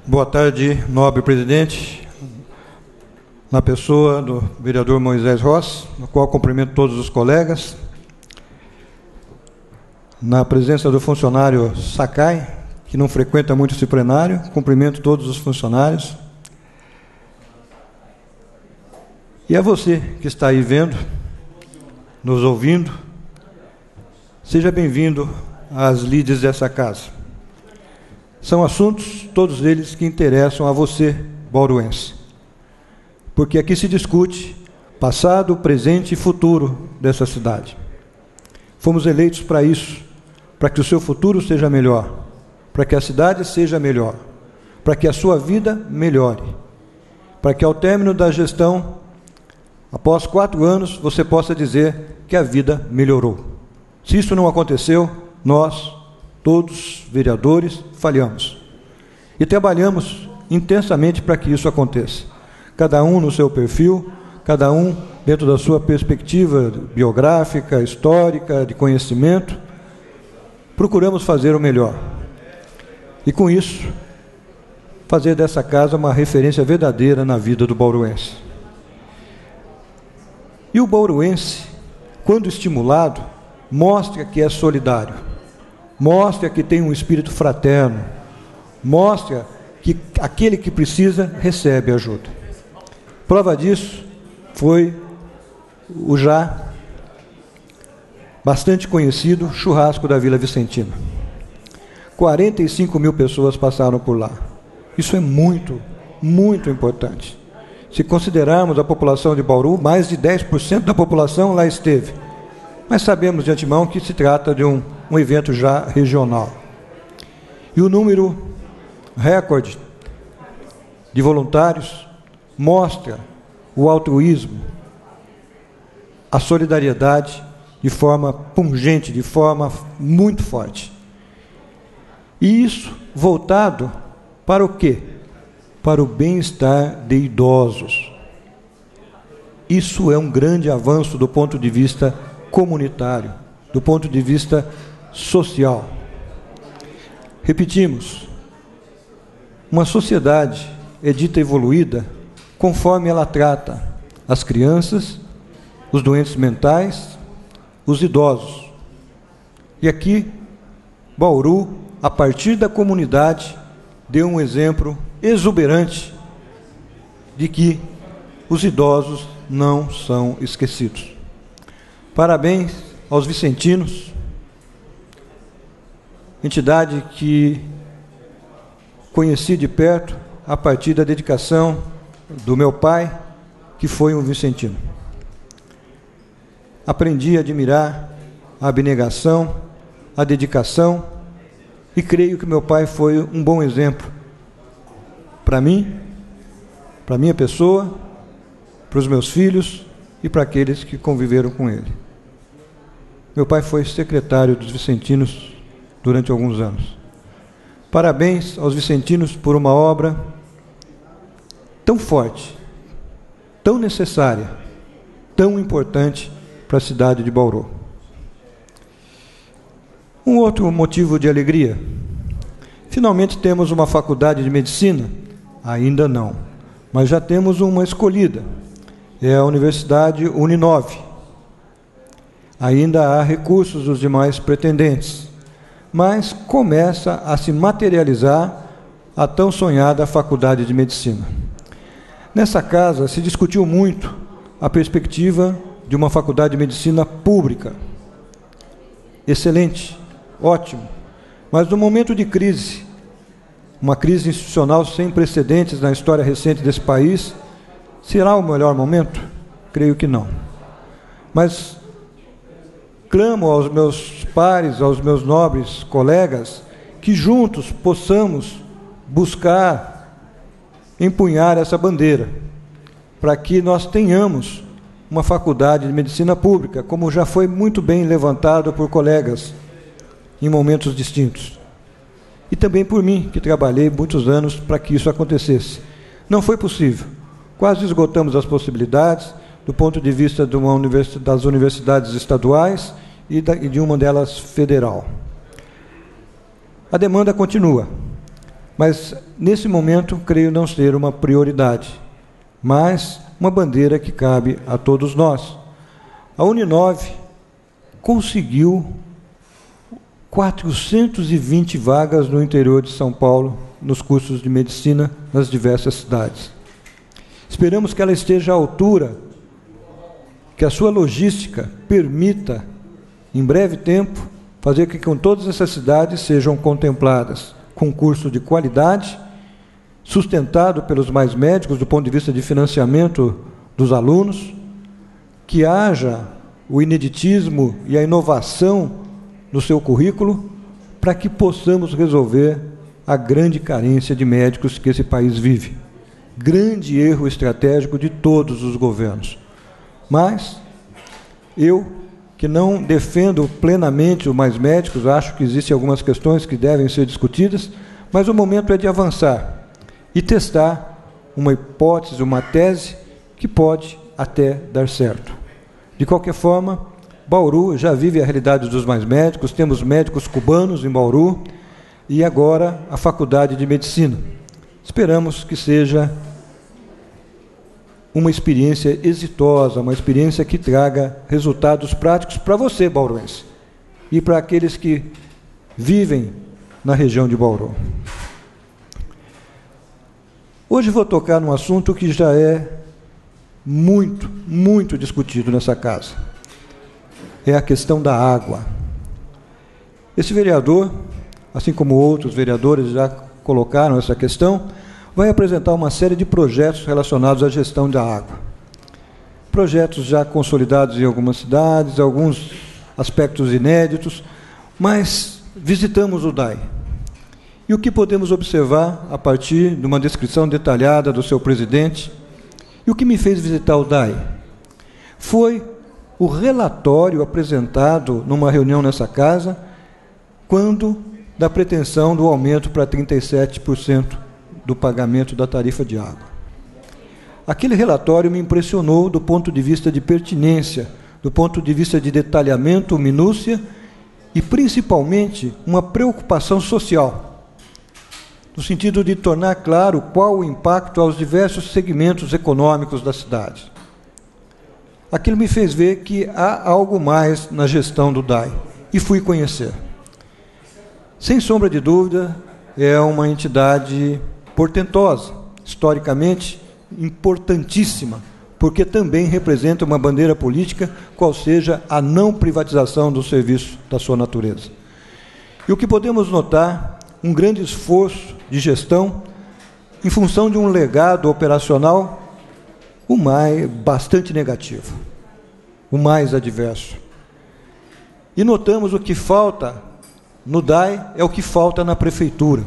Boa tarde, nobre presidente, na pessoa do vereador Moisés Rossi, no qual cumprimento todos os colegas, na presença do funcionário Sakai, que não frequenta muito esse plenário, cumprimento todos os funcionários. E a você que está aí vendo, nos ouvindo, seja bem-vindo às lides dessa casa. São assuntos, todos eles, que interessam a você, bauruense. Porque aqui se discute passado, presente e futuro dessa cidade. Fomos eleitos para isso, para que o seu futuro seja melhor, para que a cidade seja melhor, para que a sua vida melhore, para que ao término da gestão, após 4 anos, você possa dizer que a vida melhorou. Se isso não aconteceu, nós, todos, vereadores, falhamos. E trabalhamos intensamente para que isso aconteça. Cada um no seu perfil, cada um dentro da sua perspectiva biográfica, histórica, de conhecimento, procuramos fazer o melhor. E com isso, fazer dessa casa uma referência verdadeira na vida do bauruense. E o bauruense, quando estimulado, mostra que é solidário. Mostra que tem um espírito fraterno, mostra que aquele que precisa recebe ajuda. Prova disso foi o já bastante conhecido churrasco da Vila Vicentina. 45 mil pessoas passaram por lá. Isso é muito, muito importante. Se considerarmos a população de Bauru, mais de 10% da população lá esteve. Mas sabemos de antemão que se trata de um evento já regional. E o número recorde de voluntários mostra o altruísmo, a solidariedade de forma pungente, de forma muito forte. E isso voltado para o quê? Para o bem-estar de idosos. Isso é um grande avanço do ponto de vista comunitário, do ponto de vista social. Repetimos, uma sociedade é dita evoluída conforme ela trata as crianças, os doentes mentais, os idosos. E aqui, Bauru, a partir da comunidade, deu um exemplo exuberante de que os idosos não são esquecidos. Parabéns aos vicentinos, entidade que conheci de perto a partir da dedicação do meu pai, que foi um vicentino. Aprendi a admirar a abnegação, a dedicação, e creio que meu pai foi um bom exemplo para mim, para minha pessoa, para os meus filhos e para aqueles que conviveram com ele. Meu pai foi secretário dos vicentinos durante alguns anos. Parabéns aos vicentinos por uma obra tão forte, tão necessária, tão importante para a cidade de Bauru. Um outro motivo de alegria. Finalmente temos uma faculdade de medicina? Ainda não, mas já temos uma escolhida. É a Universidade Uninove. Ainda há recursos dos demais pretendentes, mas começa a se materializar a tão sonhada Faculdade de Medicina. Nessa casa se discutiu muito a perspectiva de uma Faculdade de Medicina pública. Excelente, ótimo, mas no momento de crise, uma crise institucional sem precedentes na história recente desse país, será o melhor momento? Creio que não. Mas clamo aos meus pares, aos meus nobres colegas, que juntos possamos buscar empunhar essa bandeira, para que nós tenhamos uma faculdade de medicina pública, como já foi muito bem levantado por colegas em momentos distintos. E também por mim, que trabalhei muitos anos para que isso acontecesse. Não foi possível. Quase esgotamos as possibilidades do ponto de vista de das universidades estaduais e de uma delas federal. A demanda continua, mas nesse momento creio não ser uma prioridade, mas uma bandeira que cabe a todos nós. A Uninove conseguiu 420 vagas no interior de São Paulo, nos cursos de medicina nas diversas cidades. Esperamos que ela esteja à altura, que a sua logística permita, em breve tempo, fazer com que todas essas cidades sejam contempladas com um curso de qualidade, sustentado pelos mais médicos do ponto de vista de financiamento dos alunos, que haja o ineditismo e a inovação no seu currículo, para que possamos resolver a grande carência de médicos que esse país vive. Grande erro estratégico de todos os governos. Mas eu, que não defendo plenamente os mais médicos, acho que existem algumas questões que devem ser discutidas, mas o momento é de avançar e testar uma hipótese, uma tese que pode até dar certo. De qualquer forma, Bauru já vive a realidade dos mais médicos, temos médicos cubanos em Bauru e agora a Faculdade de Medicina. Esperamos que seja uma experiência exitosa, uma experiência que traga resultados práticos para você, bauruense, e para aqueles que vivem na região de Bauru. Hoje vou tocar num assunto que já é muito discutido nessa casa. É a questão da água. Esse vereador, assim como outros vereadores já colocaram essa questão, vai apresentar uma série de projetos relacionados à gestão da água. Projetos já consolidados em algumas cidades, alguns aspectos inéditos, mas visitamos o DAI. E o que podemos observar a partir de uma descrição detalhada do seu presidente? E o que me fez visitar o DAI? Foi o relatório apresentado numa reunião nessa casa, quando da pretensão do aumento para 37% do pagamento da tarifa de água. Aquele relatório me impressionou do ponto de vista de pertinência, do ponto de vista de detalhamento, minúcia e, principalmente, uma preocupação social, no sentido de tornar claro qual o impacto aos diversos segmentos econômicos da cidade. Aquilo me fez ver que há algo mais na gestão do DAI, e fui conhecer. Sem sombra de dúvida, é uma entidade portentosa, historicamente importantíssima, porque também representa uma bandeira política, qual seja a não privatização do serviço da sua natureza. E o que podemos notar, um grande esforço de gestão em função de um legado operacional bastante negativo, o mais adverso. E notamos o que falta no DAI é o que falta na prefeitura.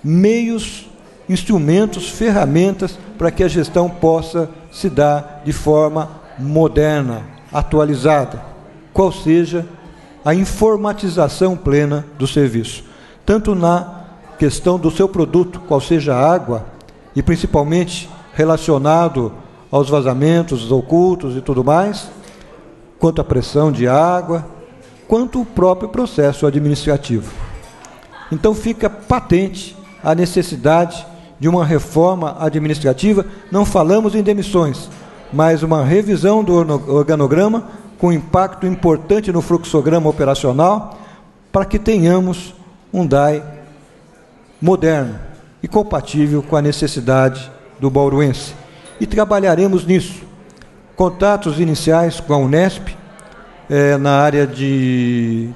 Meios, instrumentos, ferramentas para que a gestão possa se dar de forma moderna, atualizada, qual seja a informatização plena do serviço, tanto na questão do seu produto, qual seja a água, e principalmente relacionado aos vazamentos ocultos e tudo mais, quanto à pressão de água, quanto o próprio processo administrativo. Então fica patente a necessidade de uma reforma administrativa. Não falamos em demissões, mas uma revisão do organograma com impacto importante no fluxograma operacional, para que tenhamos um DAI moderno e compatível com a necessidade do bauruense. E trabalharemos nisso. Contatos iniciais com a Unesp, na área de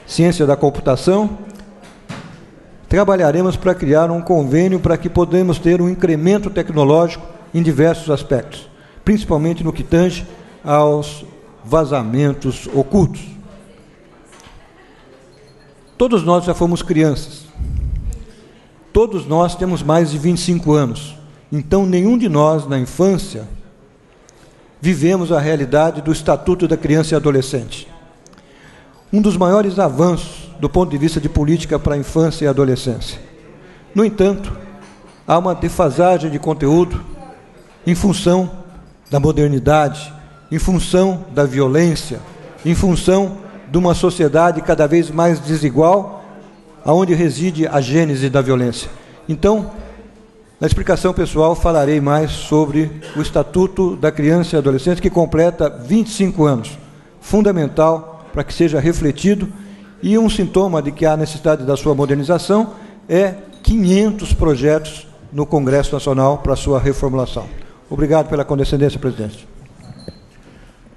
ciência da computação. Trabalharemos para criar um convênio para que podemos ter um incremento tecnológico em diversos aspectos, principalmente no que tange aos vazamentos ocultos. Todos nós já fomos crianças. Todos nós temos mais de 25 anos. Então, nenhum de nós, na infância, vivemos a realidade do Estatuto da Criança e Adolescente. Um dos maiores avanços do ponto de vista de política para a infância e a adolescência. No entanto, há uma defasagem de conteúdo em função da modernidade, em função da violência, em função de uma sociedade cada vez mais desigual aonde reside a gênese da violência. Então, na explicação pessoal, falarei mais sobre o Estatuto da Criança e Adolescente, que completa 25 anos, fundamental para que seja refletido, e um sintoma de que há necessidade da sua modernização é 500 projetos no Congresso Nacional para sua reformulação. Obrigado pela condescendência, presidente.